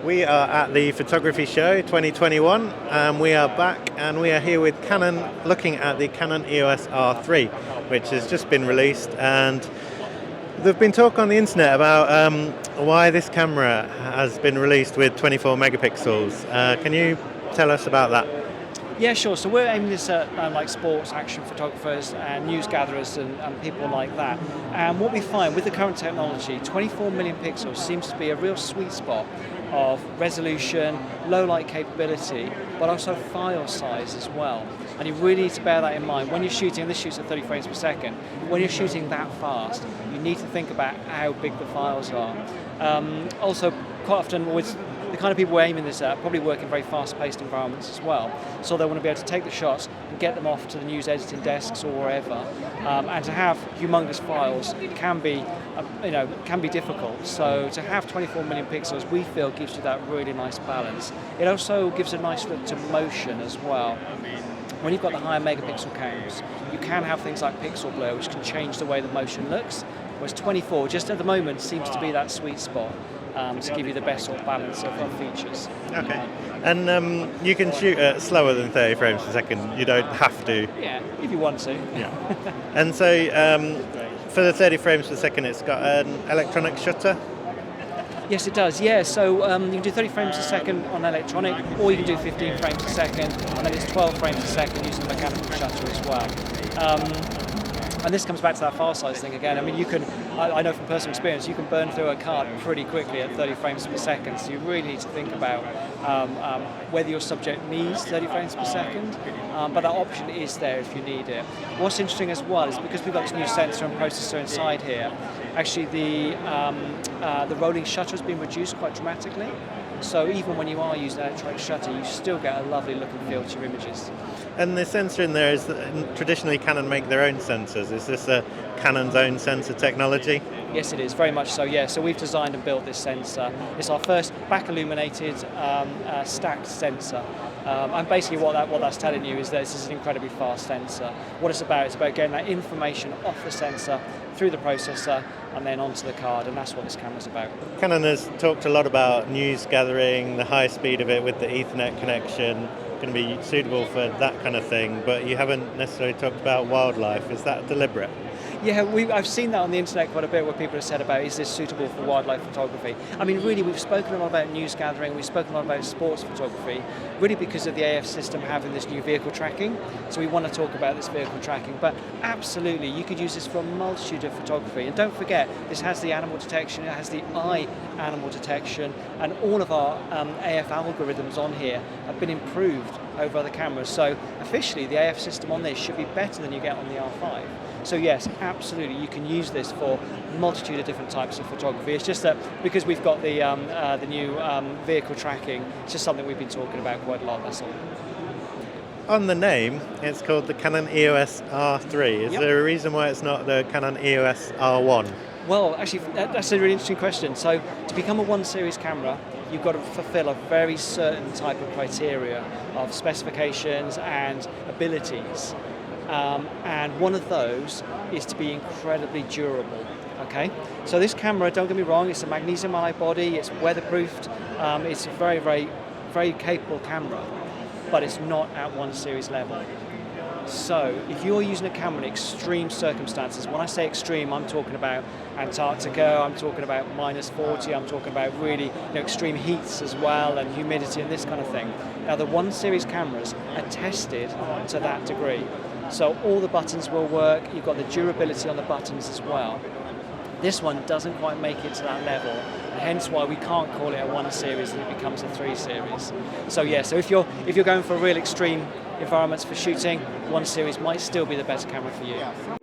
We are at the Photography Show 2021 and we are back and we are here with Canon looking at the Canon EOS R3, which has just been released, and there's been talk on the internet about why this camera has been released with 24 megapixels. Can you tell us about that? Yeah, sure. So we're aiming this at like sports, action photographers and news gatherers and people like that. And what we find with the current technology, 24 million pixels seems to be a real sweet spot of resolution, low light capability, but also file size as well. And you really need to bear that in mind. When you're shooting, and this shoots at 30 frames per second, when you're shooting that fast, you need to think about how big the files are. Also, quite often with the kind of people we're aiming this at probably work in very fast-paced environments as well. So they want to be able to take the shots and get them off to the news editing desks or wherever. And to have humongous files can be, can be difficult. So to have 24 million pixels, we feel gives you that really nice balance. It also gives a nice look to motion as well. When you've got the higher megapixel cameras, you can have things like pixel blur, which can change the way the motion looks. Whereas 24, just at the moment, seems to be that sweet spot. To give you the best sort of balance of features. Okay. And you can shoot at slower than 30 frames per second. You don't have to. Yeah, if you want to. Yeah. And so for the 30 frames per second, it's got an electronic shutter? Yes, it does. Yeah, so you can do 30 frames a second on electronic, or you can do 15 frames a second, and then it's 12 frames a second using the mechanical shutter as well. And this comes back to that file size thing again. I mean, you can, I know from personal experience, you can burn through a card pretty quickly at 30 frames per second, so you really need to think about whether your subject needs 30 frames per second, but that option is there if you need it. What's interesting as well is because we've got this new sensor and processor inside here, actually the rolling shutter has been reduced quite dramatically. So even when you are using an electronic shutter, you still get a lovely look and feel to your images. And the sensor in there, is traditionally Canon make their own sensors. Is this a Canon's own sensor technology? Yes, it is, very much so, yeah. So we've designed and built this sensor. It's our first back-illuminated stacked sensor. And basically what that's telling you is that this is an incredibly fast sensor. What it's about getting that information off the sensor, through the processor, and then onto the card, and that's what this camera's about. Canon has talked a lot about news gathering, the high speed of it with the Ethernet connection, going to be suitable for that kind of thing, but you haven't necessarily talked about wildlife. Is that deliberate? Yeah, I've seen that on the internet quite a bit where people have said about, is this suitable for wildlife photography? I mean, really, we've spoken a lot about news gathering, we've spoken a lot about sports photography, really because of the AF system having this new vehicle tracking. So we want to talk about this vehicle tracking, but absolutely, you could use this for a multitude of photography. And don't forget, this has the animal detection, it has the eye animal detection, and all of our AF algorithms on here have been improved over other cameras. So officially, the AF system on this should be better than you get on the R5. So yes, absolutely, you can use this for a multitude of different types of photography. It's just that because we've got the new vehicle tracking, it's just something we've been talking about quite a lot, that's all. On the name, it's called the Canon EOS R3. Is there a reason why it's not the Canon EOS R1? Well, actually, that's a really interesting question. So to become a 1 series camera, you've got to fulfill a very certain type of criteria of specifications and abilities. And one of those is to be incredibly durable. Okay, so this camera, don't get me wrong, it's a magnesium alloy body, it's weatherproofed, it's a very, very, very capable camera, but it's not at 1 series level. So if you're using a camera in extreme circumstances, when I say extreme, I'm talking about Antarctica, I'm talking about -40, I'm talking about really extreme heats as well, and humidity and this kind of thing. Now the 1 series cameras are tested to that degree. So all the buttons will work, you've got the durability on the buttons as well. This one doesn't quite make it to that level, and hence why we can't call it a 1 series and it becomes a 3 series. So yeah, so if you're going for real extreme environments for shooting, 1 series might still be the best camera for you.